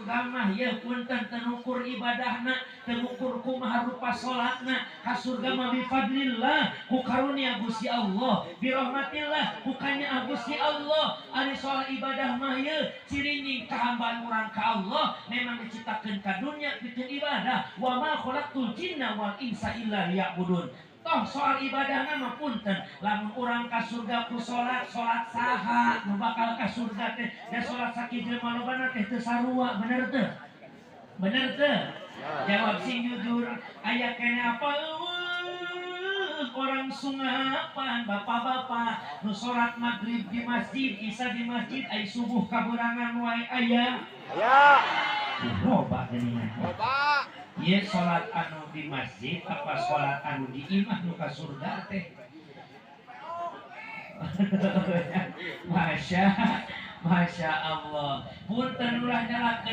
surga mah ya punten tenukur ibadahna, tenukur kumaha rupa salatna. Ka surga mah bi fadlillah, ku karunia Gusti Allah, bi rahmatillah, ku kanya Gusti Allah. Ari soal ibadah mah ye cirining kahambaan urang ka Allah memang diciptakeun ka dunya pikeun ibadah. Wa ma khalaqtul jinna wal insa illa liya'budun. Toh soal ibadah nama punten, lamun urang ka surga ku salat saha nu bakal ka surga teh da salat sakit jelema lobana teh teu sarua, bener teu? Bener teu? Jawab sing jujur, aya kene apa orang sungapan bapak-bapak nu salat maghrib di masjid, isya di masjid, ai subuh kaburangan wae aya. Aya. Loba geuningan. Loba. Ieu salat anu di masjid apa salat anu di imah nu ka surga teh? Masya Allah. Punten ulah nyalakeun